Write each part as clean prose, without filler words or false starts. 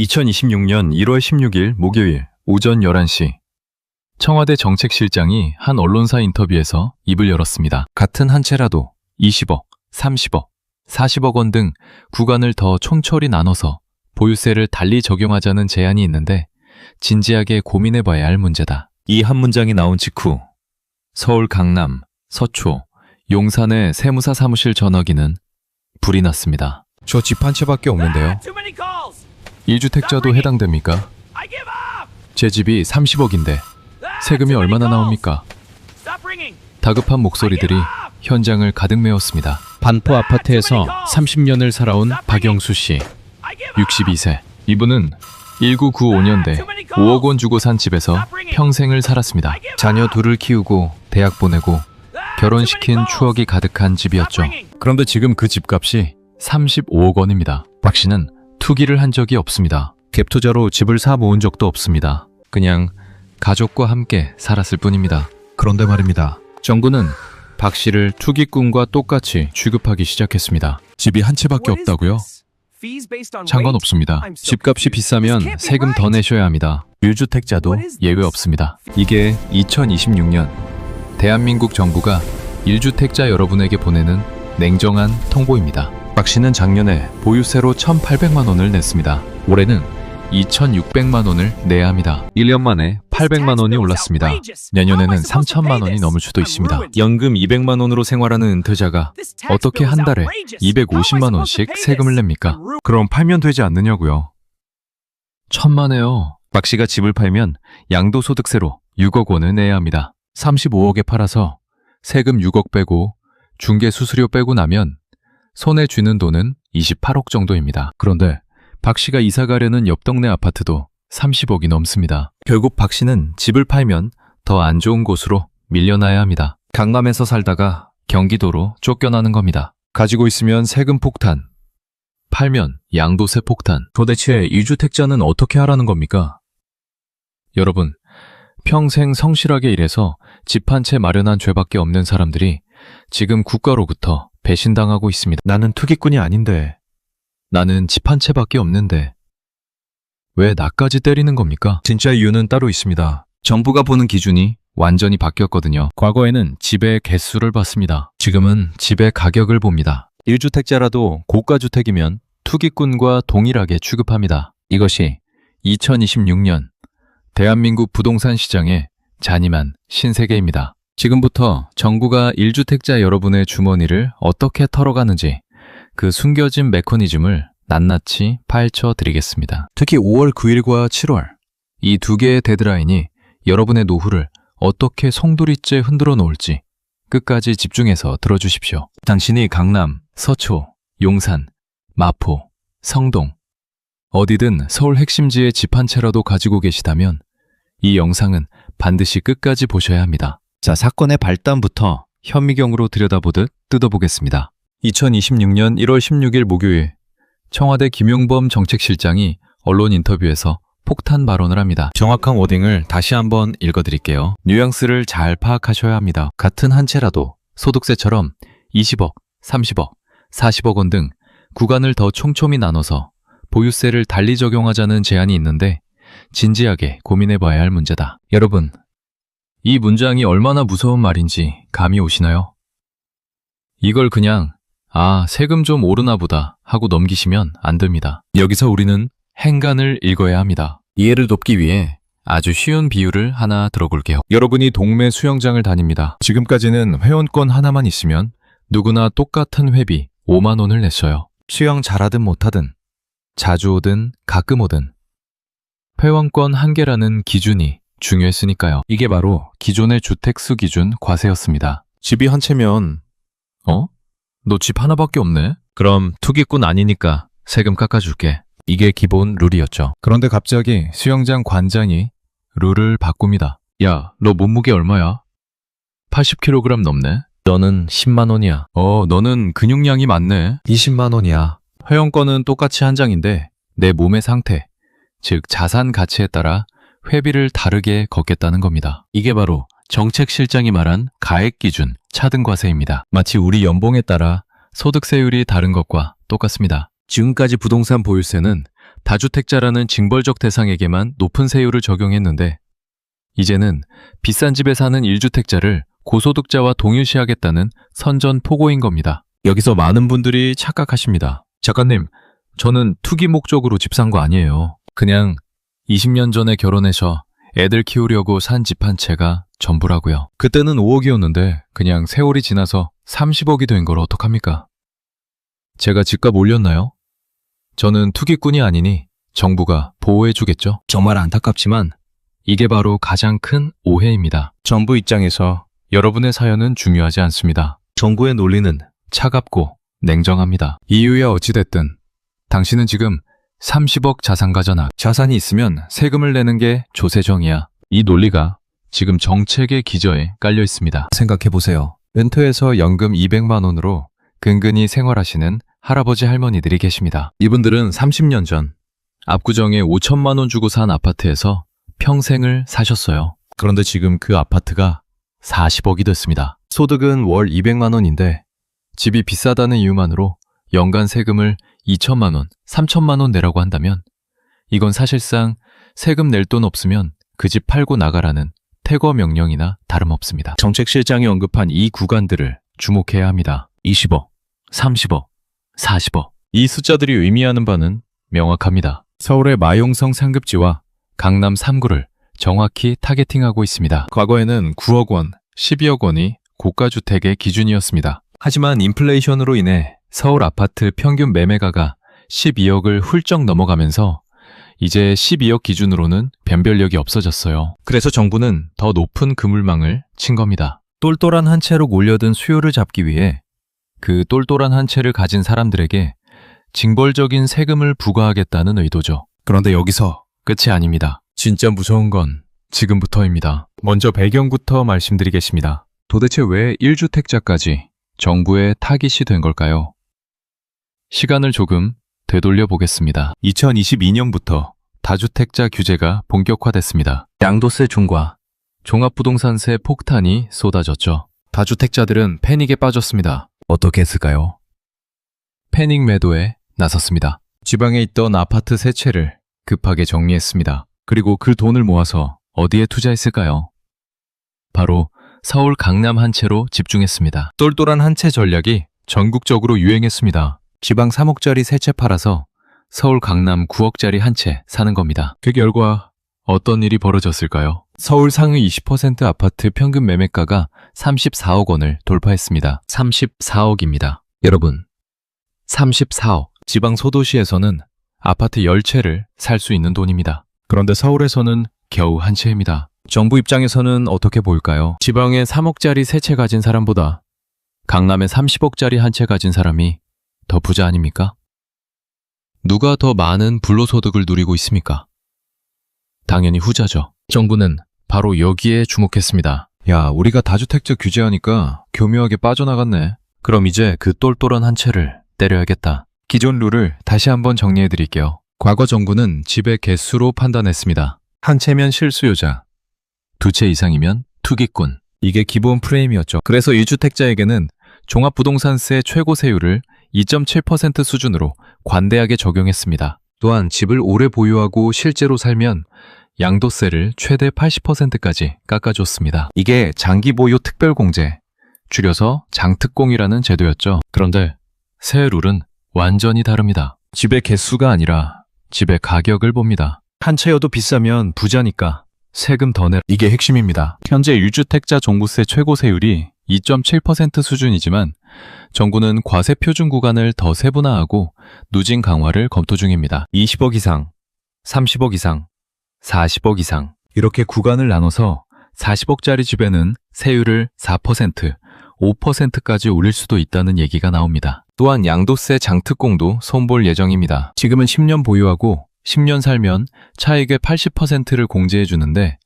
2026년 1월 16일 목요일 오전 11시 청와대 정책실장이 한 언론사 인터뷰에서 입을 열었습니다. 같은 한 채라도 20억, 30억, 40억 원 등 구간을 더 촘촘히 나눠서 보유세를 달리 적용하자는 제안이 있는데 진지하게 고민해봐야 할 문제다. 이 한 문장이 나온 직후 서울 강남, 서초, 용산의 세무사 사무실 전화기는 불이 났습니다. 저 집 한 채밖에 없는데요. 1주택자도 해당됩니까? 제 집이 30억인데 세금이 얼마나 나옵니까? 다급한 목소리들이 현장을 가득 메웠습니다. 반포 아파트에서 30년을 살아온 박영수 씨. 62세. 이분은 1995년대 5억 원 주고 산 집에서 평생을 살았습니다. 자녀 둘을 키우고 대학 보내고 결혼시킨 추억이 가득한 집이었죠. 그런데 지금 그 집값이 35억 원입니다. 박 씨는 투기를 한 적이 없습니다. 갭투자로 집을 사 모은 적도 없습니다. 그냥 가족과 함께 살았을 뿐입니다. 그런데 말입니다. 정부는 박 씨를 투기꾼과 똑같이 취급하기 시작했습니다. 집이 한 채밖에 없다고요? 상관없습니다. 집값이 비싸면 세금 더 내셔야 합니다. 1주택자도 예외 없습니다. 이게 2026년 대한민국 정부가 1주택자 여러분에게 보내는 냉정한 통보입니다. 박 씨는 작년에 보유세로 1,800만 원을 냈습니다. 올해는 2,600만 원을 내야 합니다. 1년 만에 800만 원이 올랐습니다. 내년에는 3,000만 원이 넘을 수도 있습니다. 연금 200만 원으로 생활하는 은퇴자가 어떻게 한 달에 250만 원씩 세금을 냅니까? 그럼 팔면 되지 않느냐고요. 천만에요. 박 씨가 집을 팔면 양도소득세로 6억 원을 내야 합니다. 35억에 팔아서 세금 6억 빼고 중개수수료 빼고 나면 손에 쥐는 돈은 28억 정도입니다. 그런데 박 씨가 이사 가려는 옆 동네 아파트도 30억이 넘습니다. 결국 박 씨는 집을 팔면 더 안 좋은 곳으로 밀려나야 합니다. 강남에서 살다가 경기도로 쫓겨나는 겁니다. 가지고 있으면 세금 폭탄, 팔면 양도세 폭탄. 도대체 1주택자는 어떻게 하라는 겁니까? 여러분, 평생 성실하게 일해서 집 한 채 마련한 죄밖에 없는 사람들이 지금 국가로부터 배신당하고 있습니다. 나는 투기꾼이 아닌데, 나는 집 한 채밖에 없는데 왜 나까지 때리는 겁니까? 진짜 이유는 따로 있습니다. 정부가 보는 기준이 완전히 바뀌었거든요. 과거에는 집의 개수를 봤습니다. 지금은 집의 가격을 봅니다. 1주택자라도 고가주택이면 투기꾼과 동일하게 취급합니다. 이것이 2026년 대한민국 부동산 시장의 잔인한 신세계입니다. 지금부터 정부가 1주택자 여러분의 주머니를 어떻게 털어가는지 그 숨겨진 메커니즘을 낱낱이 파헤쳐 드리겠습니다. 특히 5월 9일과 7월 이 두 개의 데드라인이 여러분의 노후를 어떻게 송두리째 흔들어 놓을지 끝까지 집중해서 들어주십시오. 당신이 강남, 서초, 용산, 마포, 성동 어디든 서울 핵심지에 집 한 채라도 가지고 계시다면 이 영상은 반드시 끝까지 보셔야 합니다. 자, 사건의 발단부터 현미경으로 들여다보듯 뜯어보겠습니다. 2026년 1월 16일 목요일 청와대 김용범 정책실장이 언론 인터뷰에서 폭탄 발언을 합니다. 정확한 워딩을 다시 한번 읽어드릴게요. 뉘앙스를 잘 파악하셔야 합니다. 같은 한 채라도 소득세처럼 20억, 30억, 40억 원 등 구간을 더 촘촘히 나눠서 보유세를 달리 적용하자는 제안이 있는데 진지하게 고민해봐야 할 문제다. 여러분, 이 문장이 얼마나 무서운 말인지 감이 오시나요? 이걸 그냥 세금 좀 오르나 보다 하고 넘기시면 안 됩니다. 여기서 우리는 행간을 읽어야 합니다. 이해를 돕기 위해 아주 쉬운 비유를 하나 들어볼게요. 여러분이 동네 수영장을 다닙니다. 지금까지는 회원권 하나만 있으면 누구나 똑같은 회비 5만 원을 냈어요. 수영 잘하든 못하든, 자주 오든 가끔 오든 회원권 한 개라는 기준이 중요했으니까요. 이게 바로 기존의 주택수 기준 과세였습니다. 집이 한 채면 너 집 하나밖에 없네? 그럼 투기꾼 아니니까 세금 깎아줄게. 이게 기본 룰이었죠. 그런데 갑자기 수영장 관장이 룰을 바꿉니다. 야, 너 몸무게 얼마야? 80kg 넘네? 너는 10만 원이야. 너는 근육량이 많네. 20만 원이야. 회원권은 똑같이 한 장인데 내 몸의 상태, 즉 자산 가치에 따라 회비를 다르게 걷겠다는 겁니다. 이게 바로 정책실장이 말한 가액 기준 차등과세입니다. 마치 우리 연봉에 따라 소득세율이 다른 것과 똑같습니다. 지금까지 부동산 보유세는 다주택자라는 징벌적 대상에게만 높은 세율을 적용했는데 이제는 비싼 집에 사는 1주택자를 고소득자와 동일시하겠다는 선전포고인 겁니다. 여기서 많은 분들이 착각하십니다. 작가님, 저는 투기 목적으로 집 산 거 아니에요. 그냥 20년 전에 결혼해서 애들 키우려고 산 집 한 채가 전부라고요. 그때는 5억이었는데 그냥 세월이 지나서 30억이 된 걸 어떡합니까? 제가 집값 올렸나요? 저는 투기꾼이 아니니 정부가 보호해주겠죠? 정말 안타깝지만 이게 바로 가장 큰 오해입니다. 정부 입장에서 여러분의 사연은 중요하지 않습니다. 정부의 논리는 차갑고 냉정합니다. 이유야 어찌됐든 당신은 지금 30억 자산가잖아. 자산이 있으면 세금을 내는 게 조세정이야. 이 논리가 지금 정책의 기저에 깔려 있습니다. 생각해보세요. 은퇴해서 연금 200만 원으로 근근히 생활하시는 할아버지 할머니들이 계십니다. 이분들은 30년 전 압구정에 5천만 원 주고 산 아파트에서 평생을 사셨어요. 그런데 지금 그 아파트가 40억이 됐습니다. 소득은 월 200만 원인데 집이 비싸다는 이유만으로 연간 세금을 2천만 원, 3천만 원 내라고 한다면 이건 사실상 세금 낼 돈 없으면 그 집 팔고 나가라는 퇴거 명령이나 다름없습니다. 정책실장이 언급한 이 구간들을 주목해야 합니다. 20억, 30억, 40억. 이 숫자들이 의미하는 바는 명확합니다. 서울의 마용성 상급지와 강남 3구를 정확히 타겟팅하고 있습니다. 과거에는 9억 원, 12억 원이 고가주택의 기준이었습니다. 하지만 인플레이션으로 인해 서울 아파트 평균 매매가가 12억을 훌쩍 넘어가면서 이제 12억 기준으로는 변별력이 없어졌어요. 그래서 정부는 더 높은 그물망을 친 겁니다. 똘똘한 한 채로 몰려든 수요를 잡기 위해 그 똘똘한 한 채를 가진 사람들에게 징벌적인 세금을 부과하겠다는 의도죠. 그런데 여기서 끝이 아닙니다. 진짜 무서운 건 지금부터입니다. 먼저 배경부터 말씀드리겠습니다. 도대체 왜 1주택자까지 정부의 타깃이 된 걸까요? 시간을 조금 되돌려 보겠습니다. 2022년부터 다주택자 규제가 본격화됐습니다. 양도세 중과 종합부동산세 폭탄이 쏟아졌죠. 다주택자들은 패닉에 빠졌습니다. 어떻게 했을까요? 패닉 매도에 나섰습니다. 지방에 있던 아파트 세 채를 급하게 정리했습니다. 그리고 그 돈을 모아서 어디에 투자했을까요? 바로 서울 강남 한 채로 집중했습니다. 똘똘한 한 채 전략이 전국적으로 유행했습니다. 지방 3억짜리 세 채 팔아서 서울 강남 9억짜리 한 채 사는 겁니다. 그 결과 어떤 일이 벌어졌을까요? 서울 상위 20% 아파트 평균 매매가가 34억 원을 돌파했습니다. 34억입니다. 여러분, 34억. 지방 소도시에서는 아파트 10채를 살 수 있는 돈입니다. 그런데 서울에서는 겨우 한 채입니다. 정부 입장에서는 어떻게 보일까요? 지방에 3억짜리 세 채 가진 사람보다 강남에 30억짜리 한 채 가진 사람이 더 부자 아닙니까? 누가 더 많은 불로소득을 누리고 있습니까? 당연히 후자죠. 정부는 바로 여기에 주목했습니다. 야, 우리가 다주택자 규제하니까 교묘하게 빠져나갔네. 그럼 이제 그 똘똘한 한 채를 때려야겠다. 기존 룰을 다시 한번 정리해 드릴게요. 과거 정부는 집의 개수로 판단했습니다. 한 채면 실수요자, 두 채 이상이면 투기꾼. 이게 기본 프레임이었죠. 그래서 1주택자에게는 종합부동산세 최고 세율을 2.7% 수준으로 관대하게 적용했습니다. 또한 집을 오래 보유하고 실제로 살면 양도세를 최대 80%까지 깎아줬습니다. 이게 장기보유 특별공제, 줄여서 장특공이라는 제도였죠. 그런데 새 룰은 완전히 다릅니다. 집의 개수가 아니라 집의 가격을 봅니다. 한 채여도 비싸면 부자니까 세금 더 내. 이게 핵심입니다. 현재 1주택자 종부세 최고 세율이 2.7% 수준이지만 정부는 과세 표준 구간을 더 세분화하고 누진 강화를 검토 중입니다. 20억 이상, 30억 이상, 40억 이상 이렇게 구간을 나눠서 40억짜리 집에는 세율을 4%, 5%까지 올릴 수도 있다는 얘기가 나옵니다. 또한 양도세 장특공도 손볼 예정입니다. 지금은 10년 보유하고 10년 살면 차익의 80%를 공제해 주는데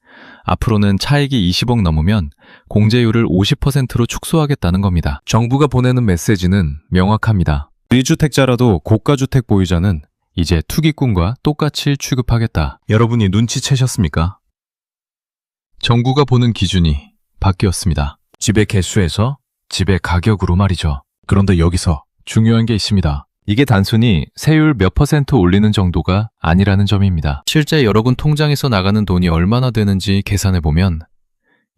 앞으로는 차익이 20억 넘으면 공제율을 50%로 축소하겠다는 겁니다. 정부가 보내는 메시지는 명확합니다. 1주택자라도 고가주택 보유자는 이제 투기꾼과 똑같이 취급하겠다. 여러분이 눈치채셨습니까? 정부가 보는 기준이 바뀌었습니다. 집의 개수에서 집의 가격으로 말이죠. 그런데 여기서 중요한 게 있습니다. 이게 단순히 세율 몇 퍼센트 올리는 정도가 아니라는 점입니다. 실제 여러분 통장에서 나가는 돈이 얼마나 되는지 계산해보면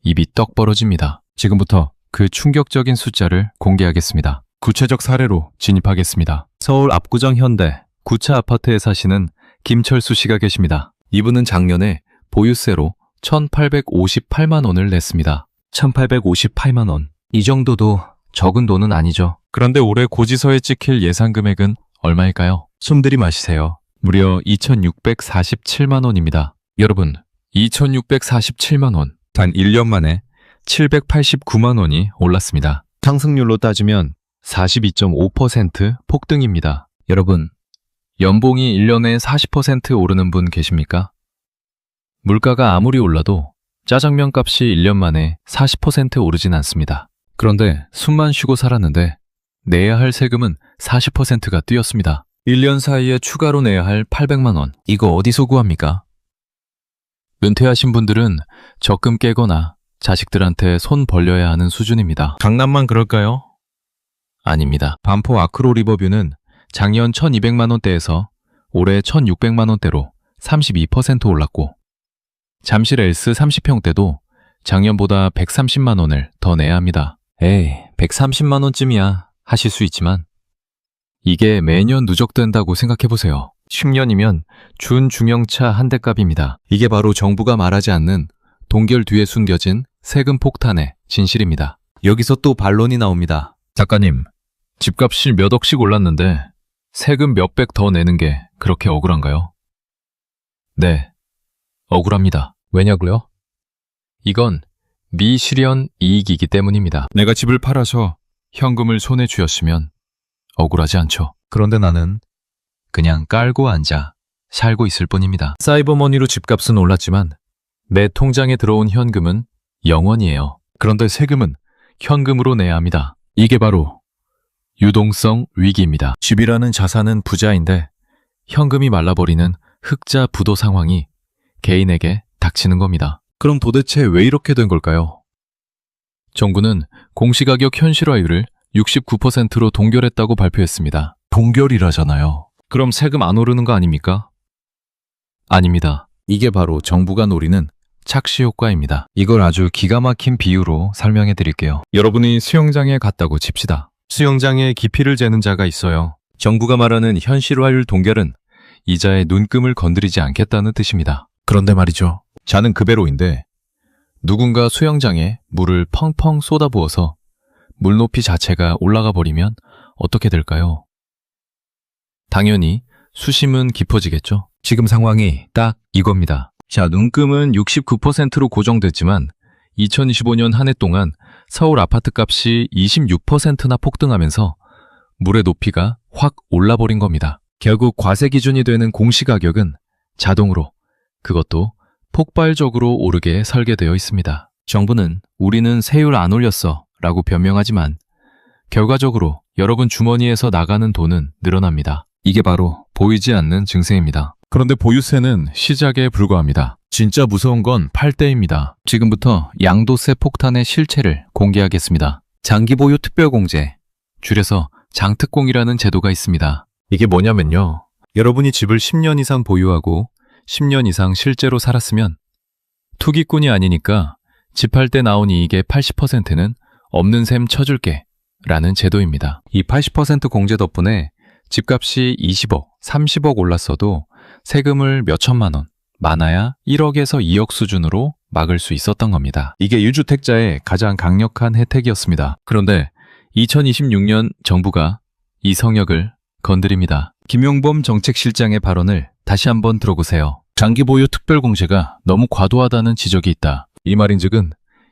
입이 떡 벌어집니다. 지금부터 그 충격적인 숫자를 공개하겠습니다. 구체적 사례로 진입하겠습니다. 서울 압구정 현대 9차 아파트에 사시는 김철수 씨가 계십니다. 이분은 작년에 보유세로 1,858만 원을 냈습니다. 1,858만 원. 이 정도도 적은 돈은 아니죠. 그런데 올해 고지서에 찍힐 예상 금액은 얼마일까요? 숨들이 마시세요. 무려 2,647만 원입니다. 여러분, 2,647만 원. 단 1년 만에 789만 원이 올랐습니다. 상승률로 따지면 42.5% 폭등입니다. 여러분, 연봉이 1년에 40% 오르는 분 계십니까? 물가가 아무리 올라도 짜장면 값이 1년 만에 40% 오르진 않습니다. 그런데 숨만 쉬고 살았는데 내야 할 세금은 40%가 뛰었습니다. 1년 사이에 추가로 내야 할 800만 원. 이거 어디서 구합니까? 은퇴하신 분들은 적금 깨거나 자식들한테 손 벌려야 하는 수준입니다. 강남만 그럴까요? 아닙니다. 반포 아크로 리버뷰는 작년 1,200만 원대에서 올해 1,600만 원대로 32% 올랐고, 잠실 엘스 30평대도 작년보다 130만 원을 더 내야 합니다. 에이, 130만 원쯤이야 하실 수 있지만 이게 매년 누적된다고 생각해보세요. 10년이면 준중형차 한 대 값입니다. 이게 바로 정부가 말하지 않는 동결 뒤에 숨겨진 세금 폭탄의 진실입니다. 여기서 또 반론이 나옵니다. 작가님, 집값이 몇 억씩 올랐는데 세금 몇백 더 내는 게 그렇게 억울한가요? 네, 억울합니다. 왜냐고요? 이건 미실현 이익이기 때문입니다. 내가 집을 팔아서 현금을 손에 쥐었으면 억울하지 않죠. 그런데 나는 그냥 깔고 앉아 살고 있을 뿐입니다. 사이버머니로 집값은 올랐지만 내 통장에 들어온 현금은 0원이에요. 그런데 세금은 현금으로 내야 합니다. 이게 바로 유동성 위기입니다. 집이라는 자산은 부자인데 현금이 말라버리는 흑자 부도 상황이 개인에게 닥치는 겁니다. 그럼 도대체 왜 이렇게 된 걸까요? 정부는 공시가격 현실화율을 69%로 동결했다고 발표했습니다. 동결이라잖아요. 그럼 세금 안 오르는 거 아닙니까? 아닙니다. 이게 바로 정부가 노리는 착시 효과입니다. 이걸 아주 기가 막힌 비유로 설명해 드릴게요. 여러분이 수영장에 갔다고 칩시다. 수영장에 깊이를 재는 자가 있어요. 정부가 말하는 현실화율 동결은 이자의 눈금을 건드리지 않겠다는 뜻입니다. 그런데 말이죠. 자는 그 배로인데 누군가 수영장에 물을 펑펑 쏟아부어서 물높이 자체가 올라가 버리면 어떻게 될까요? 당연히 수심은 깊어지겠죠. 지금 상황이 딱 이겁니다. 자, 눈금은 69%로 고정됐지만 2025년 한 해 동안 서울 아파트 값이 26%나 폭등하면서 물의 높이가 확 올라버린 겁니다. 결국 과세 기준이 되는 공시가격은 자동으로, 그것도 폭발적으로 오르게 설계되어 있습니다. 정부는 우리는 세율 안 올렸어 라고 변명하지만 결과적으로 여러분 주머니에서 나가는 돈은 늘어납니다. 이게 바로 보이지 않는 증세입니다. 그런데 보유세는 시작에 불과합니다. 진짜 무서운 건 팔대입니다. 지금부터 양도세 폭탄의 실체를 공개하겠습니다. 장기보유 특별공제, 줄여서 장특공이라는 제도가 있습니다. 이게 뭐냐면요. 여러분이 집을 10년 이상 보유하고 10년 이상 실제로 살았으면 투기꾼이 아니니까 집 할 때 나온 이익의 80%는 없는 셈 쳐줄게 라는 제도입니다. 이 80% 공제 덕분에 집값이 20억, 30억 올랐어도 세금을 몇 천만 원, 많아야 1억에서 2억 수준으로 막을 수 있었던 겁니다. 이게 1주택자의 가장 강력한 혜택이었습니다. 그런데 2026년 정부가 이 성역을 건드립니다. 김용범 정책실장의 발언을 다시 한번 들어보세요. 장기보유 특별공제가 너무 과도하다는 지적이 있다. 이 말인즉은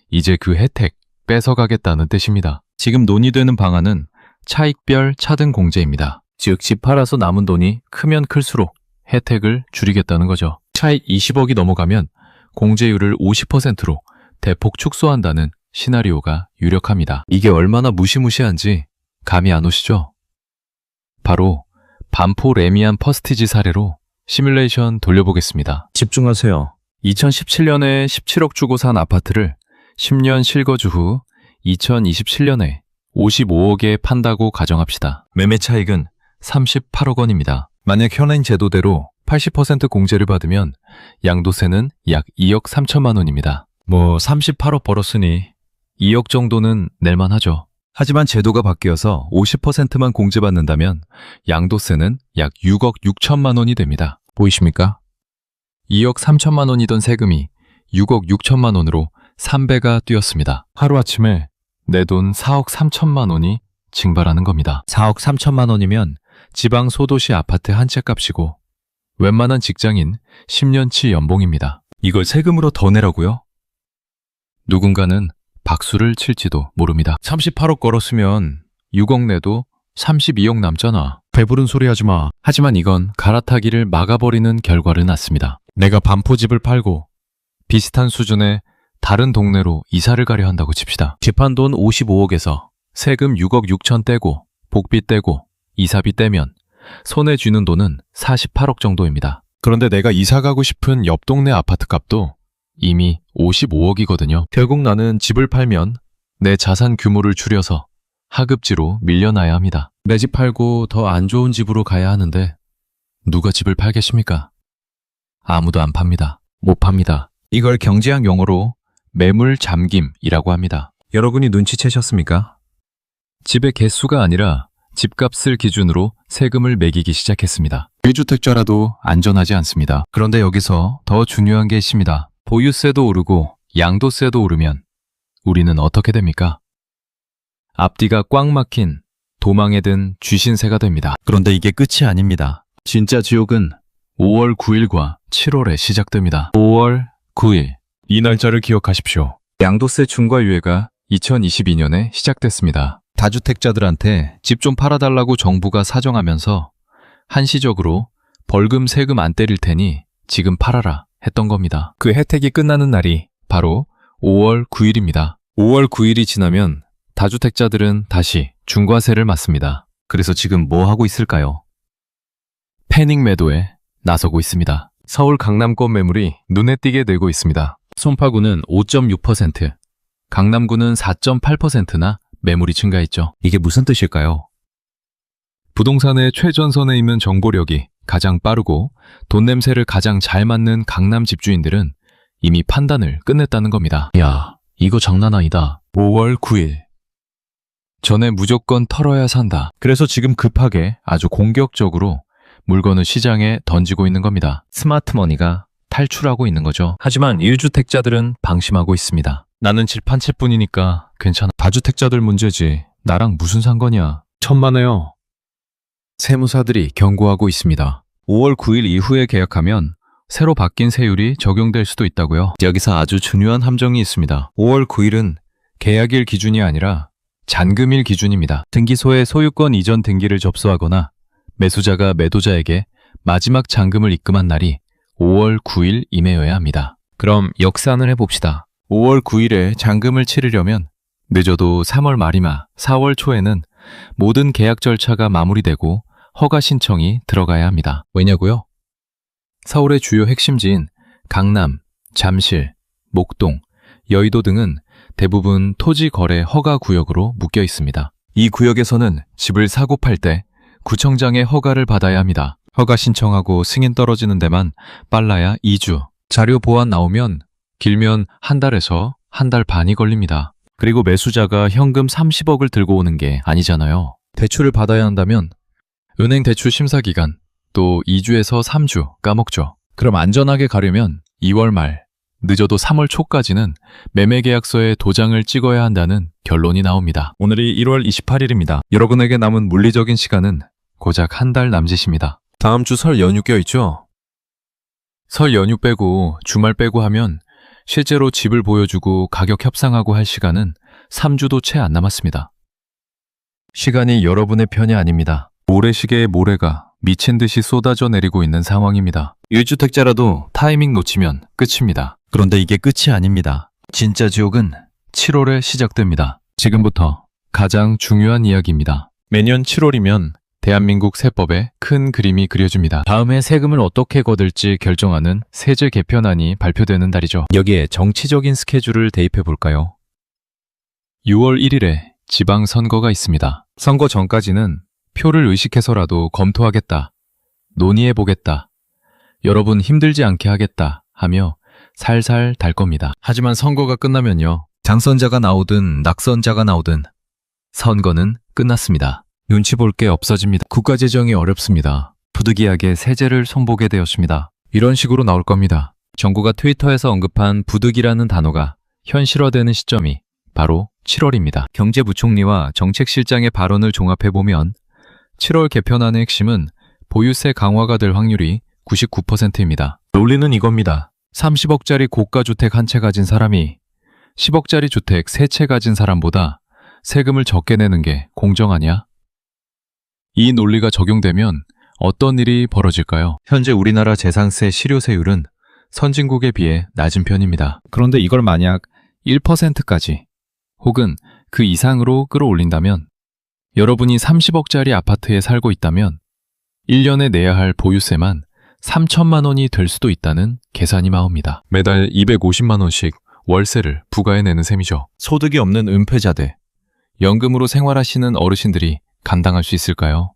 이제 그 혜택 뺏어가겠다는 뜻입니다. 지금 논의되는 방안은 차익별 차등 공제입니다. 즉, 집 팔아서 남은 돈이 크면 클수록 혜택을 줄이겠다는 거죠. 차익 20억이 넘어가면 공제율을 50%로 대폭 축소한다는 시나리오가 유력합니다. 이게 얼마나 무시무시한지 감이 안 오시죠? 바로 반포 레미안 퍼스티지 사례로 시뮬레이션 돌려보겠습니다. 집중하세요. 2017년에 17억 주고 산 아파트를 10년 실거주 후 2027년에 55억에 판다고 가정합시다. 매매 차익은 38억 원입니다. 만약 현행 제도대로 80% 공제를 받으면 양도세는 약 2억 3천만 원입니다. 뭐 38억 벌었으니 2억 정도는 낼만 하죠. 하지만 제도가 바뀌어서 50%만 공제받는다면 양도세는 약 6억 6천만 원이 됩니다. 보이십니까? 2억 3천만 원이던 세금이 6억 6천만 원으로 3배가 뛰었습니다. 하루아침에 내 돈 4억 3천만 원이 증발하는 겁니다. 4억 3천만 원이면 지방 소도시 아파트 한 채 값이고 웬만한 직장인 10년치 연봉입니다. 이걸 세금으로 더 내라고요? 누군가는 박수를 칠지도 모릅니다. 38억 걸었으면 6억 내도 32억 남잖아. 배부른 소리 하지 마. 하지만 이건 갈아타기를 막아버리는 결과를 낳습니다. 내가 반포집을 팔고 비슷한 수준의 다른 동네로 이사를 가려 한다고 칩시다. 집한돈 55억에서 세금 6억 6천 떼고 복비 떼고 이사비 떼면 손에 쥐는 돈은 48억 정도입니다. 그런데 내가 이사 가고 싶은 옆 동네 아파트 값도 이미 55억이거든요. 결국 나는 집을 팔면 내 자산 규모를 줄여서 하급지로 밀려나야 합니다. 내 집 팔고 더 안 좋은 집으로 가야 하는데 누가 집을 팔겠습니까? 아무도 안 팝니다. 못 팝니다. 이걸 경제학 용어로 매물 잠김이라고 합니다. 여러분이 눈치채셨습니까? 집의 개수가 아니라 집값을 기준으로 세금을 매기기 시작했습니다. 1주택자라도 안전하지 않습니다. 그런데 여기서 더 중요한 게 있습니다. 보유세도 오르고 양도세도 오르면 우리는 어떻게 됩니까? 앞뒤가 꽉 막힌 도망에 든 쥐신세가 됩니다. 그런데 이게 끝이 아닙니다. 진짜 지옥은 5월 9일과 7월에 시작됩니다. 5월 9일. 이 날짜를 기억하십시오. 양도세 중과유예가 2022년에 시작됐습니다. 다주택자들한테 집 좀 팔아달라고 정부가 사정하면서 한시적으로 벌금 세금 안 때릴 테니 지금 팔아라 했던 겁니다. 그 혜택이 끝나는 날이 바로 5월 9일입니다. 5월 9일이 지나면 다주택자들은 다시 중과세를 맞습니다. 그래서 지금 뭐 하고 있을까요? 패닉 매도에 나서고 있습니다. 서울 강남권 매물이 눈에 띄게 늘고 있습니다. 송파구는 5.6%, 강남구는 4.8%나 매물이 증가했죠. 이게 무슨 뜻일까요? 부동산의 최전선에 있는 정보력이 가장 빠르고 돈 냄새를 가장 잘 맡는 강남 집주인들은 이미 판단을 끝냈다는 겁니다. 야, 이거 장난 아니다. 5월 9일. 전에 무조건 털어야 산다. 그래서 지금 급하게 아주 공격적으로 물건을 시장에 던지고 있는 겁니다. 스마트머니가 탈출하고 있는 거죠. 하지만 1주택자들은 방심하고 있습니다. 나는 집 한 채뿐이니까 괜찮아. 다주택자들 문제지. 나랑 무슨 상관이야. 천만에요. 세무사들이 경고하고 있습니다. 5월 9일 이후에 계약하면 새로 바뀐 세율이 적용될 수도 있다고요. 여기서 아주 중요한 함정이 있습니다. 5월 9일은 계약일 기준이 아니라 잔금일 기준입니다. 등기소에 소유권 이전 등기를 접수하거나 매수자가 매도자에게 마지막 잔금을 입금한 날이 5월 9일 이내여야 합니다. 그럼 역산을 해봅시다. 5월 9일에 잔금을 치르려면 늦어도 3월 말이나 4월 초에는 모든 계약 절차가 마무리되고 허가 신청이 들어가야 합니다. 왜냐고요? 서울의 주요 핵심지인 강남, 잠실, 목동, 여의도 등은 대부분 토지 거래 허가 구역으로 묶여 있습니다. 이 구역에서는 집을 사고 팔 때 구청장의 허가를 받아야 합니다. 허가 신청하고 승인 떨어지는 데만 빨라야 2주. 자료 보완 나오면 길면 한 달에서 한 달 반이 걸립니다. 그리고 매수자가 현금 30억을 들고 오는 게 아니잖아요. 대출을 받아야 한다면 은행 대출 심사 기간 또 2주에서 3주 까먹죠. 그럼 안전하게 가려면 2월 말, 늦어도 3월 초까지는 매매계약서에 도장을 찍어야 한다는 결론이 나옵니다. 오늘이 1월 28일입니다. 여러분에게 남은 물리적인 시간은 고작 한 달 남짓입니다. 다음 주 설 연휴 껴있죠? 설 연휴 빼고 주말 빼고 하면 실제로 집을 보여주고 가격 협상하고 할 시간은 3주도 채 안 남았습니다. 시간이 여러분의 편이 아닙니다. 모래시계의 모래가 미친 듯이 쏟아져 내리고 있는 상황입니다. 1주택자라도 타이밍 놓치면 끝입니다. 그런데 이게 끝이 아닙니다. 진짜 지옥은 7월에 시작됩니다. 지금부터 가장 중요한 이야기입니다. 매년 7월이면 대한민국 세법에 큰 그림이 그려집니다. 다음에 세금을 어떻게 거둘지 결정하는 세제 개편안이 발표되는 달이죠. 여기에 정치적인 스케줄을 대입해 볼까요? 6월 1일에 지방선거가 있습니다. 선거 전까지는 표를 의식해서라도 검토하겠다. 논의해보겠다. 여러분 힘들지 않게 하겠다 하며 살살 달 겁니다. 하지만 선거가 끝나면요. 당선자가 나오든 낙선자가 나오든 선거는 끝났습니다. 눈치 볼 게 없어집니다. 국가재정이 어렵습니다. 부득이하게 세제를 손보게 되었습니다. 이런 식으로 나올 겁니다. 정부가 트위터에서 언급한 부득이라는 단어가 현실화되는 시점이 바로 7월입니다. 경제부총리와 정책실장의 발언을 종합해보면 7월 개편안의 핵심은 보유세 강화가 될 확률이 99%입니다. 논리는 이겁니다. 30억짜리 고가주택 한 채 가진 사람이 10억짜리 주택 3채 가진 사람보다 세금을 적게 내는 게 공정하냐? 이 논리가 적용되면 어떤 일이 벌어질까요? 현재 우리나라 재산세 실효세율은 선진국에 비해 낮은 편입니다. 그런데 이걸 만약 1%까지 혹은 그 이상으로 끌어올린다면 여러분이 30억짜리 아파트에 살고 있다면 1년에 내야 할 보유세만 3천만 원이 될 수도 있다는 계산이 나옵니다. 매달 250만 원씩 월세를 부과해내는 셈이죠. 소득이 없는 은폐자들, 연금으로 생활하시는 어르신들이 감당할 수 있을까요?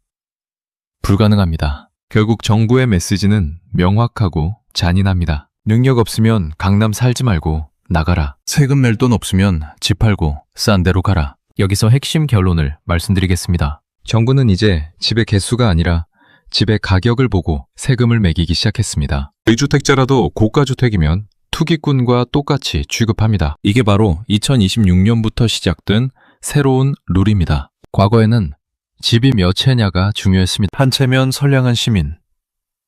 불가능합니다. 결국 정부의 메시지는 명확하고 잔인합니다. 능력 없으면 강남 살지 말고 나가라. 세금 낼 돈 없으면 집 팔고 싼 데로 가라. 여기서 핵심 결론을 말씀드리겠습니다. 정부는 이제 집의 개수가 아니라 집의 가격을 보고 세금을 매기기 시작했습니다. 의주택자라도 고가주택이면 투기꾼과 똑같이 취급합니다. 이게 바로 2026년부터 시작된 새로운 룰입니다. 과거에는 집이 몇 채냐가 중요했습니다. 한 채면 선량한 시민,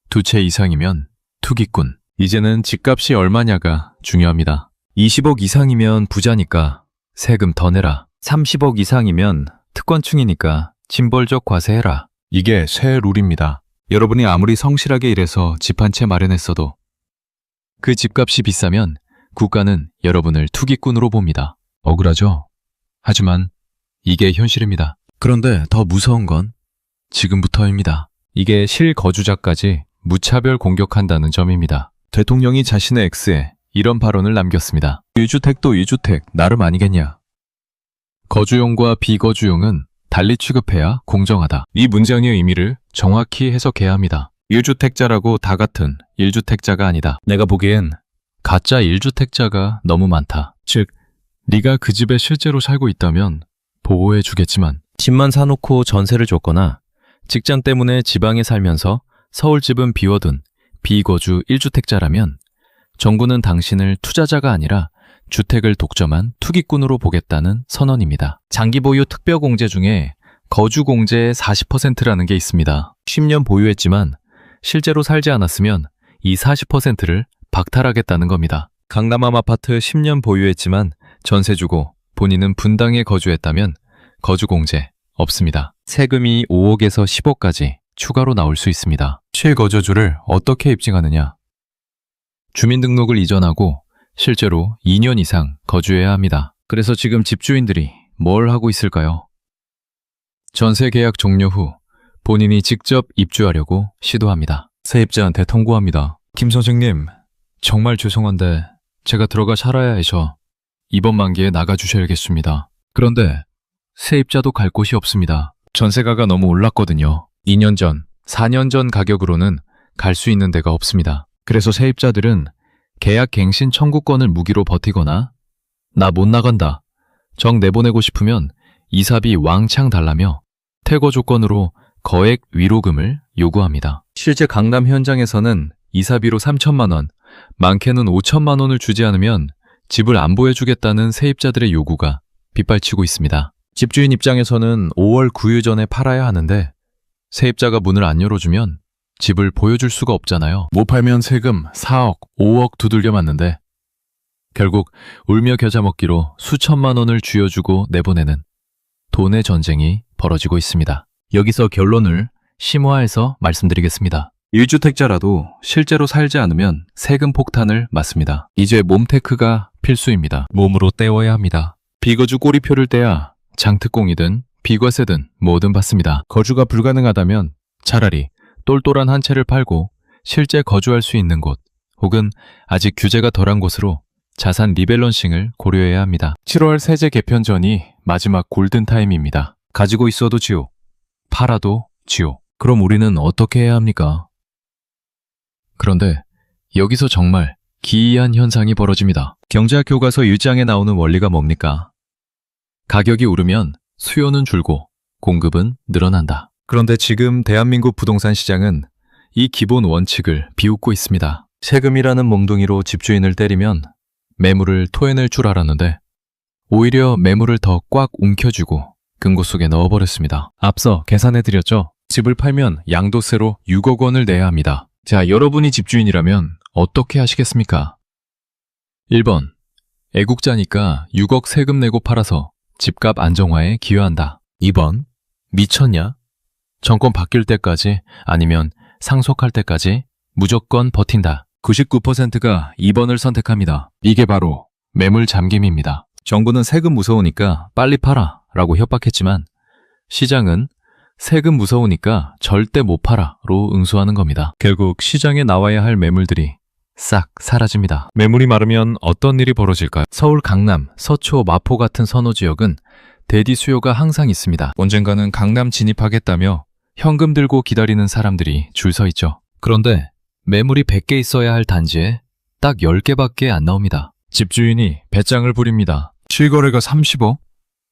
2채 이상이면 투기꾼. 이제는 집값이 얼마냐가 중요합니다. 20억 이상이면 부자니까 세금 더 내라. 30억 이상이면 특권층이니까 징벌적 과세해라. 이게 새 룰입니다. 여러분이 아무리 성실하게 일해서 집 한 채 마련했어도 그 집값이 비싸면 국가는 여러분을 투기꾼으로 봅니다. 억울하죠? 하지만 이게 현실입니다. 그런데 더 무서운 건 지금부터입니다. 이게 실거주자까지 무차별 공격한다는 점입니다. 대통령이 자신의 X에 이런 발언을 남겼습니다. 유주택도 유주택 나름 아니겠냐? 거주용과 비거주용은 달리 취급해야 공정하다. 이 문장의 의미를 정확히 해석해야 합니다. 1주택자라고 다 같은 1주택자가 아니다. 내가 보기엔 가짜 1주택자가 너무 많다. 즉, 네가 그 집에 실제로 살고 있다면 보호해 주겠지만 집만 사놓고 전세를 줬거나 직장 때문에 지방에 살면서 서울집은 비워둔 비거주 1주택자라면 정부는 당신을 투자자가 아니라 주택을 독점한 투기꾼으로 보겠다는 선언입니다. 장기보유 특별공제 중에 거주공제의 40%라는 게 있습니다. 10년 보유했지만 실제로 살지 않았으면 이 40%를 박탈하겠다는 겁니다. 강남암 아파트 10년 보유했지만 전세 주고 본인은 분당에 거주했다면 거주공제 없습니다. 세금이 5억에서 10억까지 추가로 나올 수 있습니다. 실거주주를 어떻게 입증하느냐? 주민등록을 이전하고 실제로 2년 이상 거주해야 합니다. 그래서 지금 집주인들이 뭘 하고 있을까요? 전세 계약 종료 후 본인이 직접 입주하려고 시도합니다. 세입자한테 통보합니다. 김 선생님, 정말 죄송한데 제가 들어가 살아야 해서 이번 만기에 나가주셔야겠습니다. 그런데 세입자도 갈 곳이 없습니다. 전세가가 너무 올랐거든요. 2년 전, 4년 전 가격으로는 갈 수 있는 데가 없습니다. 그래서 세입자들은 계약 갱신 청구권을 무기로 버티거나 나 못 나간다, 정 내보내고 싶으면 이사비 왕창 달라며 퇴거 조건으로 거액 위로금을 요구합니다. 실제 강남 현장에서는 이사비로 3천만 원, 많게는 5천만 원을 주지 않으면 집을 안 보여주겠다는 세입자들의 요구가 빗발치고 있습니다. 집주인 입장에서는 5월 9일 전에 팔아야 하는데 세입자가 문을 안 열어주면 집을 보여줄 수가 없잖아요. 못 팔면 세금 4억, 5억 두들겨 맞는데 결국 울며 겨자 먹기로 수천만 원을 쥐어주고 내보내는 돈의 전쟁이 벌어지고 있습니다. 여기서 결론을 심화해서 말씀드리겠습니다. 1주택자라도 실제로 살지 않으면 세금 폭탄을 맞습니다. 이제 몸테크가 필수입니다. 몸으로 떼워야 합니다. 비거주 꼬리표를 떼야 장특공이든 비과세든 뭐든 받습니다. 거주가 불가능하다면 차라리 똘똘한 한 채를 팔고 실제 거주할 수 있는 곳 혹은 아직 규제가 덜한 곳으로 자산 리밸런싱을 고려해야 합니다. 7월 세제 개편 전이 마지막 골든타임입니다. 가지고 있어도 지옥, 팔아도 지옥. 그럼 우리는 어떻게 해야 합니까? 그런데 여기서 정말 기이한 현상이 벌어집니다. 경제학 교과서 1장에 나오는 원리가 뭡니까? 가격이 오르면 수요는 줄고 공급은 늘어난다. 그런데 지금 대한민국 부동산 시장은 이 기본 원칙을 비웃고 있습니다. 세금이라는 몽둥이로 집주인을 때리면 매물을 토해낼 줄 알았는데 오히려 매물을 더 꽉 움켜쥐고 금고 속에 넣어버렸습니다. 앞서 계산해드렸죠? 집을 팔면 양도세로 6억 원을 내야 합니다. 자, 여러분이 집주인이라면 어떻게 하시겠습니까? 1번, 애국자니까 6억 세금 내고 팔아서 집값 안정화에 기여한다. 2번, 미쳤냐? 정권 바뀔 때까지 아니면 상속할 때까지 무조건 버틴다. 99%가 2번을 선택합니다. 이게 바로 매물 잠김입니다. 정부는 세금 무서우니까 빨리 팔아 라고 협박했지만 시장은 세금 무서우니까 절대 못 팔아로 응수하는 겁니다. 결국 시장에 나와야 할 매물들이 싹 사라집니다. 매물이 마르면 어떤 일이 벌어질까요? 서울, 강남, 서초, 마포 같은 선호지역은 대디 수요가 항상 있습니다. 언젠가는 강남 진입하겠다며 현금 들고 기다리는 사람들이 줄 서 있죠. 그런데 매물이 100개 있어야 할 단지에 딱 10개밖에 안 나옵니다. 집주인이 배짱을 부립니다. 실거래가 30억?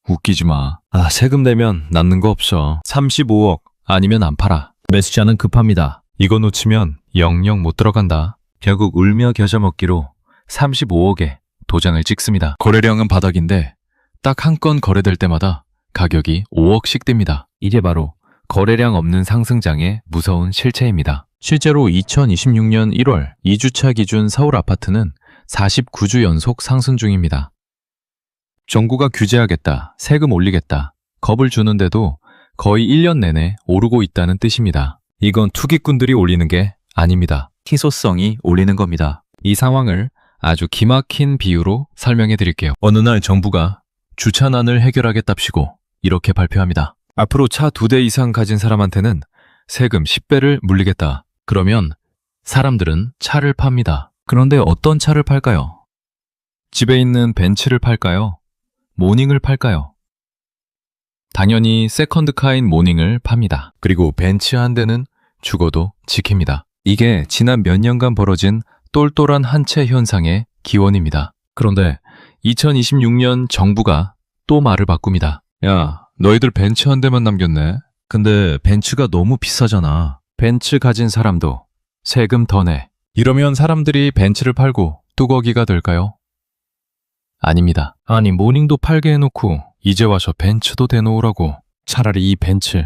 웃기지 마. 세금 내면 남는 거 없어. 35억 아니면 안 팔아. 매수자는 급합니다. 이거 놓치면 영영 못 들어간다. 결국 울며 겨자 먹기로 35억에 도장을 찍습니다. 거래량은 바닥인데 딱 한 건 거래될 때마다 가격이 5억씩 듭니다. 이게 바로 거래량 없는 상승장의 무서운 실체입니다. 실제로 2026년 1월 2주차 기준 서울 아파트는 49주 연속 상승 중입니다. 정부가 규제하겠다, 세금 올리겠다, 겁을 주는데도 거의 1년 내내 오르고 있다는 뜻입니다. 이건 투기꾼들이 올리는 게 아닙니다. 희소성이 올리는 겁니다. 이 상황을 아주 기막힌 비유로 설명해 드릴게요. 어느 날 정부가 주차난을 해결하겠답시고 이렇게 발표합니다. 앞으로 차 2대 이상 가진 사람한테는 세금 10배를 물리겠다. 그러면 사람들은 차를 팝니다. 그런데 어떤 차를 팔까요? 집에 있는 벤츠를 팔까요? 모닝을 팔까요? 당연히 세컨드카인 모닝을 팝니다. 그리고 벤츠 한 대는 죽어도 지킵니다. 이게 지난 몇 년간 벌어진 똘똘한 한 채 현상의 기원입니다. 그런데 2026년 정부가 또 말을 바꿉니다. 야, 너희들 벤츠 한 대만 남겼네. 근데 벤츠가 너무 비싸잖아. 벤츠 가진 사람도 세금 더 내. 이러면 사람들이 벤츠를 팔고 뚜거기가 될까요? 아닙니다. 아니, 모닝도 팔게 해놓고 이제 와서 벤츠도 대놓으라고. 차라리 이 벤츠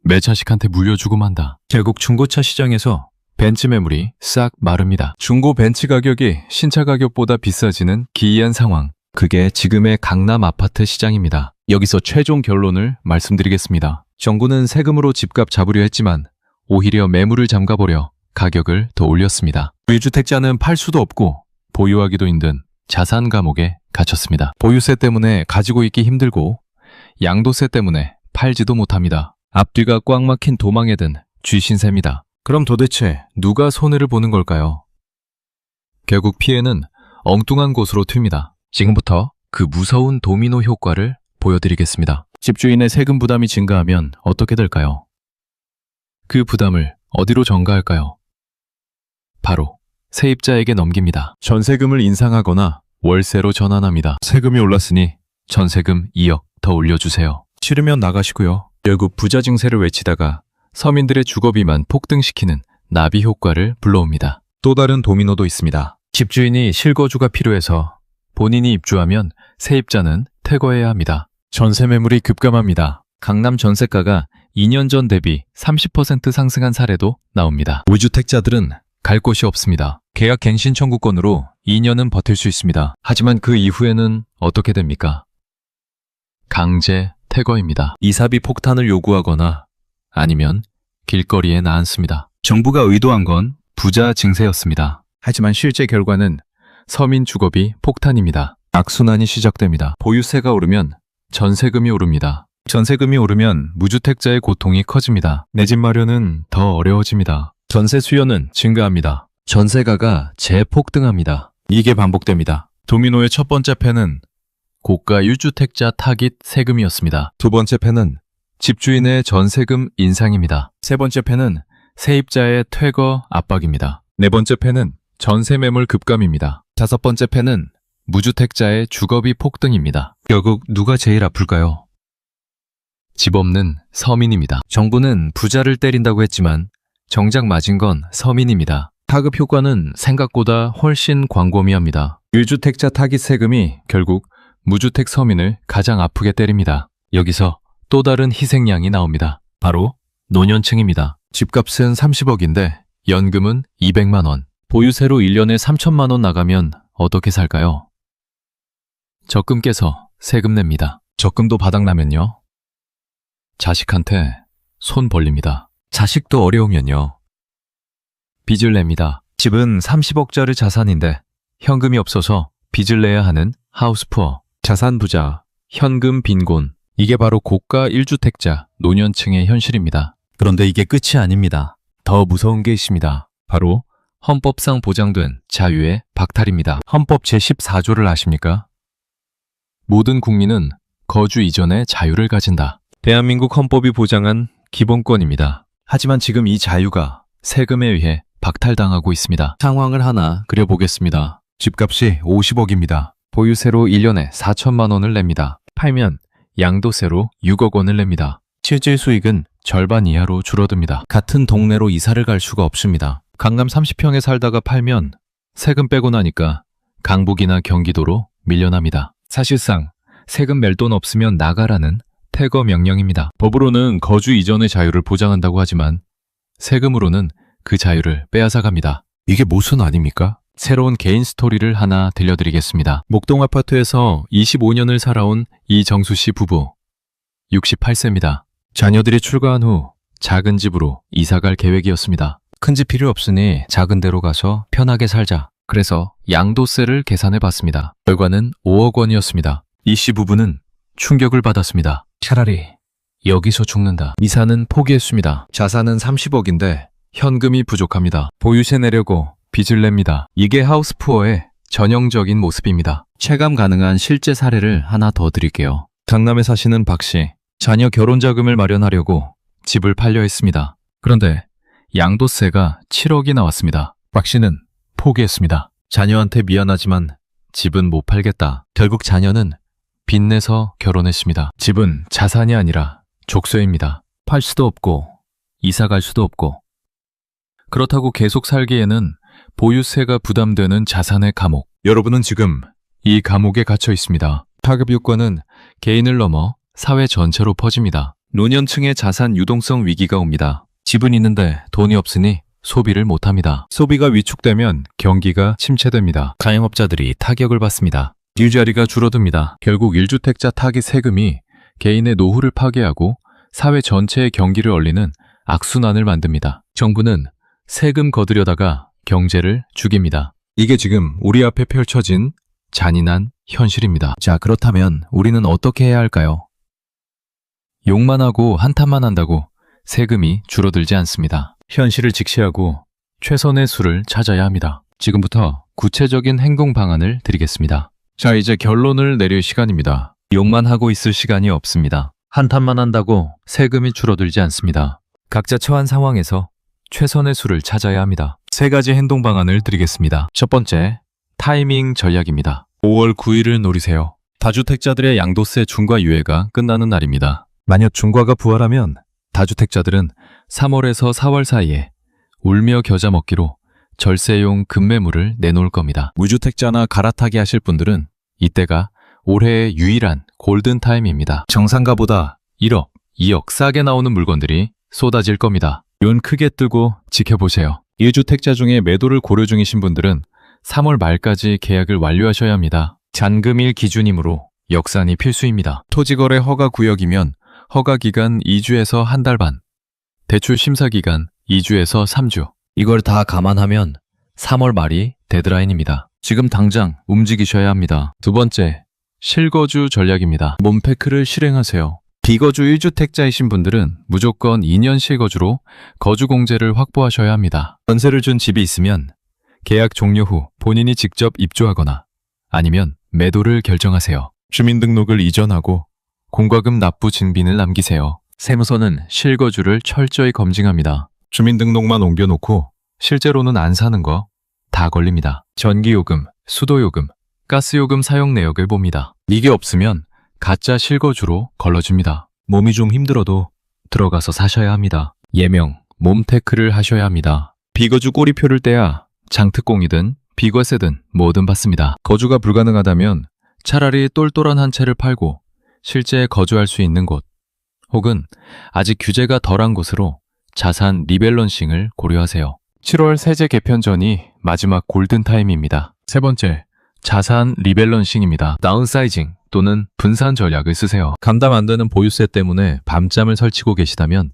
매차식한테 물려주고 만다. 결국 중고차 시장에서 벤츠 매물이 싹 마릅니다. 중고 벤츠 가격이 신차 가격보다 비싸지는 기이한 상황. 그게 지금의 강남 아파트 시장입니다. 여기서 최종 결론을 말씀드리겠습니다. 정부는 세금으로 집값 잡으려 했지만 오히려 매물을 잠가버려 가격을 더 올렸습니다. 1주택자는 팔 수도 없고 보유하기도 힘든 자산 감옥에 갇혔습니다. 보유세 때문에 가지고 있기 힘들고 양도세 때문에 팔지도 못합니다. 앞뒤가 꽉 막힌 도망에 든 쥐신세입니다. 그럼 도대체 누가 손해를 보는 걸까요? 결국 피해는 엉뚱한 곳으로 튑니다. 지금부터 그 무서운 도미노 효과를 보여드리겠습니다. 집주인의 세금 부담이 증가하면 어떻게 될까요? 그 부담을 어디로 전가할까요? 바로 세입자에게 넘깁니다. 전세금을 인상하거나 월세로 전환합니다. 세금이 올랐으니 전세금 2억 더 올려주세요. 싫으면 나가시고요. 결국 부자 증세를 외치다가 서민들의 주거비만 폭등시키는 나비 효과를 불러옵니다. 또 다른 도미노도 있습니다. 집주인이 실거주가 필요해서 본인이 입주하면 세입자는 퇴거해야 합니다. 전세 매물이 급감합니다. 강남 전세가가 2년 전 대비 30% 상승한 사례도 나옵니다. 무주택자들은 갈 곳이 없습니다. 계약 갱신 청구권으로 2년은 버틸 수 있습니다. 하지만 그 이후에는 어떻게 됩니까? 강제 퇴거입니다. 이사비 폭탄을 요구하거나 아니면 길거리에 나앉습니다. 정부가 의도한 건 부자 증세였습니다. 하지만 실제 결과는 서민 주거비 폭탄입니다. 악순환이 시작됩니다. 보유세가 오르면 전세금이 오릅니다. 전세금이 오르면 무주택자의 고통이 커집니다. 내 집 마련은 더 어려워집니다. 전세 수요는 증가합니다. 전세가가 재폭등합니다. 이게 반복됩니다. 도미노의 첫 번째 패는 고가 1주택자 타깃 세금이었습니다. 두 번째 패는 집주인의 전세금 인상입니다. 세 번째 패는 세입자의 퇴거 압박입니다. 네 번째 패는 전세 매물 급감입니다. 다섯 번째 패는 무주택자의 주거비 폭등입니다. 결국 누가 제일 아플까요? 집 없는 서민입니다. 정부는 부자를 때린다고 했지만 정작 맞은 건 서민입니다. 타급 효과는 생각보다 훨씬 광범위합니다. 1주택자 타깃 세금이 결국 무주택 서민을 가장 아프게 때립니다. 여기서 또 다른 희생양이 나옵니다. 바로 노년층입니다. 집값은 30억인데 연금은 200만 원. 보유세로 1년에 3천만 원 나가면 어떻게 살까요? 적금 깨서 세금 냅니다. 적금도 바닥나면요? 자식한테 손 벌립니다. 자식도 어려우면요? 빚을 냅니다. 집은 30억짜리 자산인데 현금이 없어서 빚을 내야 하는 하우스푸어, 자산 부자, 현금 빈곤. 이게 바로 고가 1주택자, 노년층의 현실입니다. 그런데 이게 끝이 아닙니다. 더 무서운 게 있습니다. 바로 헌법상 보장된 자유의 박탈입니다. 헌법 제14조를 아십니까? 모든 국민은 거주 이전의 자유를 가진다. 대한민국 헌법이 보장한 기본권입니다. 하지만 지금 이 자유가 세금에 의해 박탈당하고 있습니다. 상황을 하나 그려보겠습니다. 집값이 50억입니다. 보유세로 1년에 4천만 원을 냅니다. 팔면 양도세로 6억 원을 냅니다. 실질 수익은 절반 이하로 줄어듭니다. 같은 동네로 이사를 갈 수가 없습니다. 강남 30평에 살다가 팔면 세금 빼고 나니까 강북이나 경기도로 밀려납니다. 사실상 세금 낼 돈 없으면 나가라는 퇴거 명령입니다. 법으로는 거주 이전의 자유를 보장한다고 하지만 세금으로는 그 자유를 빼앗아갑니다. 이게 모순 아닙니까? 새로운 개인 스토리를 하나 들려드리겠습니다. 목동 아파트에서 25년을 살아온 이정수 씨 부부. 68세입니다. 자녀들이 출가한 후 작은 집으로 이사갈 계획이었습니다. 큰 집 필요 없으니 작은 데로 가서 편하게 살자. 그래서 양도세를 계산해 봤습니다. 결과는 5억 원이었습니다. 이 씨 부부는 충격을 받았습니다. 차라리 여기서 죽는다. 이사는 포기했습니다. 자산은 30억인데 현금이 부족합니다. 보유세 내려고 빚을 냅니다. 이게 하우스푸어의 전형적인 모습입니다. 체감 가능한 실제 사례를 하나 더 드릴게요. 강남에 사시는 박 씨. 자녀 결혼 자금을 마련하려고 집을 팔려 했습니다. 그런데 양도세가 7억이 나왔습니다. 박 씨는 포기했습니다. 자녀한테 미안하지만 집은 못 팔겠다. 결국 자녀는 빚내서 결혼했습니다. 집은 자산이 아니라 족쇄입니다. 팔 수도 없고 이사 갈 수도 없고. 그렇다고 계속 살기에는 보유세가 부담되는 자산의 감옥. 여러분은 지금 이 감옥에 갇혀 있습니다. 타급 요건은 개인을 넘어 사회 전체로 퍼집니다. 노년층의 자산 유동성 위기가 옵니다. 집은 있는데 돈이 없으니 소비를 못합니다. 소비가 위축되면 경기가 침체됩니다. 가영업자들이 타격을 받습니다. 일자리가 줄어듭니다. 결국 1주택자 타깃 세금이 개인의 노후를 파괴하고 사회 전체의 경기를 얼리는 악순환을 만듭니다. 정부는 세금 거두려다가 경제를 죽입니다. 이게 지금 우리 앞에 펼쳐진 잔인한 현실입니다. 자, 그렇다면 우리는 어떻게 해야 할까요? 욕만 하고 한탄만 한다고 세금이 줄어들지 않습니다. 현실을 직시하고 최선의 수를 찾아야 합니다. 지금부터 구체적인 행동 방안을 드리겠습니다. 자, 이제 결론을 내릴 시간입니다. 욕만 하고 있을 시간이 없습니다. 한탄만 한다고 세금이 줄어들지 않습니다. 각자 처한 상황에서 최선의 수를 찾아야 합니다. 세 가지 행동 방안을 드리겠습니다. 첫 번째, 타이밍 전략입니다. 5월 9일을 노리세요. 다주택자들의 양도세 중과 유예가 끝나는 날입니다. 만약 중과가 부활하면 다주택자들은 3월에서 4월 사이에 울며 겨자 먹기로 절세용 급매물을 내놓을 겁니다. 무주택자나 갈아타기 하실 분들은 이때가 올해의 유일한 골든타임입니다. 정상가보다 1억, 2억 싸게 나오는 물건들이 쏟아질 겁니다. 눈 크게 뜨고 지켜보세요. 1주택자 중에 매도를 고려 중이신 분들은 3월 말까지 계약을 완료하셔야 합니다. 잔금일 기준이므로 역산이 필수입니다. 토지거래 허가 구역이면 허가 기간 2주에서 한 달 반, 대출 심사 기간 2주에서 3주. 이걸 다 감안하면 3월 말이 데드라인입니다. 지금 당장 움직이셔야 합니다. 두 번째, 실거주 전략입니다. 몸패크를 실행하세요. 비거주 1주택자이신 분들은 무조건 2년 실거주로 거주공제를 확보하셔야 합니다. 전세를 준 집이 있으면 계약 종료 후 본인이 직접 입주하거나 아니면 매도를 결정하세요. 주민등록을 이전하고 공과금 납부 증빙을 남기세요. 세무서는 실거주를 철저히 검증합니다. 주민등록만 옮겨놓고 실제로는 안 사는 거 다 걸립니다. 전기요금, 수도요금, 가스요금 사용 내역을 봅니다. 이게 없으면 가짜 실거주로 걸러줍니다. 몸이 좀 힘들어도 들어가서 사셔야 합니다. 예명, 몸테크를 하셔야 합니다. 비거주 꼬리표를 떼야 장특공이든 비과세든 뭐든 받습니다. 거주가 불가능하다면 차라리 똘똘한 한 채를 팔고 실제 거주할 수 있는 곳 혹은 아직 규제가 덜한 곳으로 자산 리밸런싱을 고려하세요. 7월 세제 개편 전이 마지막 골든타임입니다. 세 번째, 자산 리밸런싱입니다. 다운사이징 또는 분산 전략을 쓰세요. 감당 안 되는 보유세 때문에 밤잠을 설치고 계시다면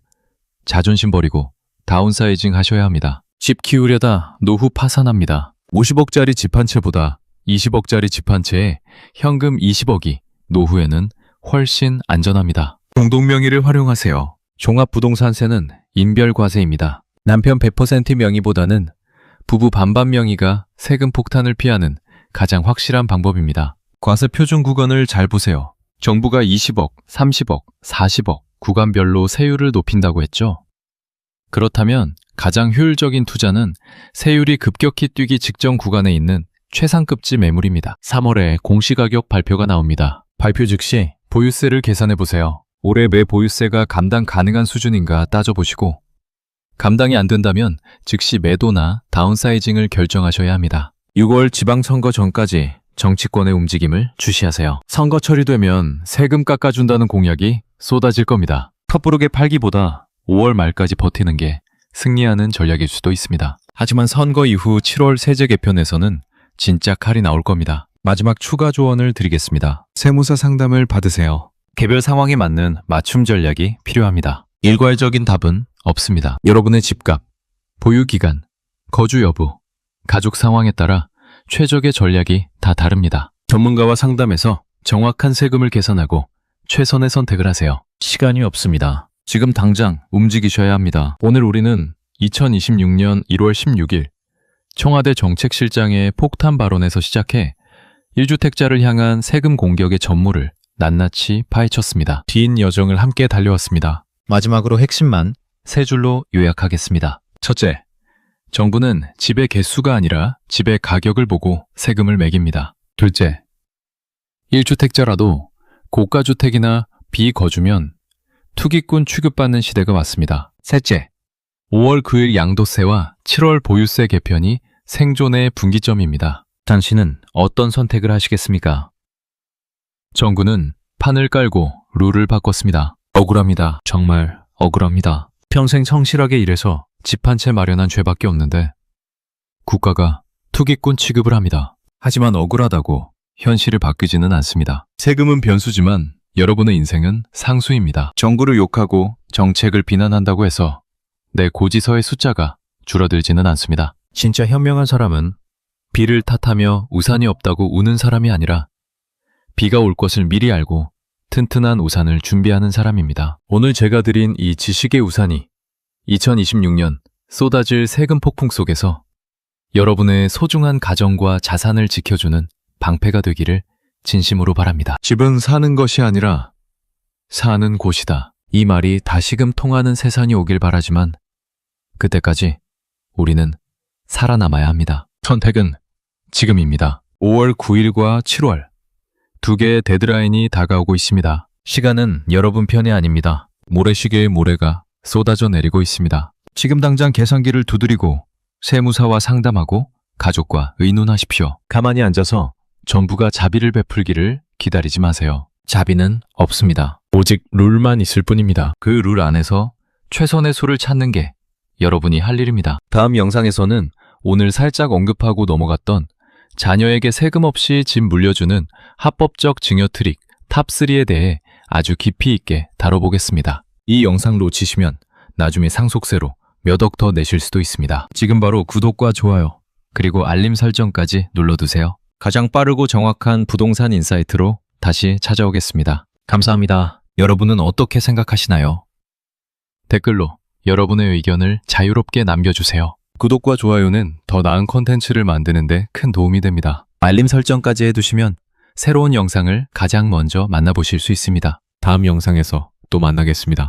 자존심 버리고 다운사이징 하셔야 합니다. 집 키우려다 노후 파산합니다. 50억짜리 집 한 채보다 20억짜리 집 한 채에 현금 20억이 노후에는 훨씬 안전합니다. 공동명의를 활용하세요. 종합부동산세는 인별과세입니다. 남편 100% 명의보다는 부부 반반 명의가 세금 폭탄을 피하는 가장 확실한 방법입니다. 과세 표준 구간을 잘 보세요. 정부가 20억, 30억, 40억 구간별로 세율을 높인다고 했죠. 그렇다면 가장 효율적인 투자는 세율이 급격히 뛰기 직전 구간에 있는 최상급지 매물입니다. 3월에 공시가격 발표가 나옵니다. 발표 즉시 보유세를 계산해 보세요. 올해 매 보유세가 감당 가능한 수준인가 따져보시고 감당이 안 된다면 즉시 매도나 다운사이징을 결정하셔야 합니다. 6월 지방선거 전까지 정치권의 움직임을 주시하세요. 선거철이 되면 세금 깎아준다는 공약이 쏟아질 겁니다. 섣부르게 팔기보다 5월 말까지 버티는 게 승리하는 전략일 수도 있습니다. 하지만 선거 이후 7월 세제 개편에서는 진짜 칼이 나올 겁니다. 마지막 추가 조언을 드리겠습니다. 세무사 상담을 받으세요. 개별 상황에 맞는 맞춤 전략이 필요합니다. 일괄적인 답은 없습니다. 여러분의 집값, 보유 기간, 거주 여부, 가족 상황에 따라 최적의 전략이 다 다릅니다. 전문가와 상담해서 정확한 세금을 계산하고 최선의 선택을 하세요. 시간이 없습니다. 지금 당장 움직이셔야 합니다. 오늘 우리는 2026년 1월 16일 청와대 정책실장의 폭탄 발언에서 시작해 1주택자를 향한 세금 공격의 전모를 낱낱이 파헤쳤습니다. 긴 여정을 함께 달려왔습니다. 마지막으로 핵심만 세 줄로 요약하겠습니다. 첫째, 정부는 집의 개수가 아니라 집의 가격을 보고 세금을 매깁니다. 둘째, 1주택자라도 고가주택이나 비거주면 투기꾼 취급받는 시대가 왔습니다. 셋째, 5월 9일 양도세와 7월 보유세 개편이 생존의 분기점입니다. 당신은 어떤 선택을 하시겠습니까? 정부는 판을 깔고 룰을 바꿨습니다. 억울합니다. 정말 억울합니다. 평생 성실하게 일해서 집 한 채 마련한 죄밖에 없는데 국가가 투기꾼 취급을 합니다. 하지만 억울하다고 현실을 바뀌지는 않습니다. 세금은 변수지만 여러분의 인생은 상수입니다. 정부를 욕하고 정책을 비난한다고 해서 내 고지서의 숫자가 줄어들지는 않습니다. 진짜 현명한 사람은 비를 탓하며 우산이 없다고 우는 사람이 아니라 비가 올 것을 미리 알고 튼튼한 우산을 준비하는 사람입니다. 오늘 제가 드린 이 지식의 우산이 2026년 쏟아질 세금 폭풍 속에서 여러분의 소중한 가정과 자산을 지켜주는 방패가 되기를 진심으로 바랍니다. 집은 사는 것이 아니라 사는 곳이다. 이 말이 다시금 통하는 세상이 오길 바라지만 그때까지 우리는 살아남아야 합니다. 선택은 지금입니다. 5월 9일과 7월 두 개의 데드라인이 다가오고 있습니다. 시간은 여러분 편이 아닙니다. 모래시계의 모래가 쏟아져 내리고 있습니다. 지금 당장 계산기를 두드리고 세무사와 상담하고 가족과 의논하십시오. 가만히 앉아서 정부가 자비를 베풀기를 기다리지 마세요. 자비는 없습니다. 오직 룰만 있을 뿐입니다. 그 룰 안에서 최선의 수를 찾는 게 여러분이 할 일입니다. 다음 영상에서는 오늘 살짝 언급하고 넘어갔던 자녀에게 세금 없이 집 물려주는 합법적 증여 트릭 탑3에 대해 아주 깊이 있게 다뤄보겠습니다. 이 영상 놓치시면 나중에 상속세로 몇 억 더 내실 수도 있습니다. 지금 바로 구독과 좋아요 그리고 알림 설정까지 눌러두세요. 가장 빠르고 정확한 부동산 인사이트로 다시 찾아오겠습니다. 감사합니다. 여러분은 어떻게 생각하시나요? 댓글로 여러분의 의견을 자유롭게 남겨주세요. 구독과 좋아요는 더 나은 콘텐츠를 만드는 데 큰 도움이 됩니다. 알림 설정까지 해두시면 새로운 영상을 가장 먼저 만나보실 수 있습니다. 다음 영상에서 또 만나겠습니다.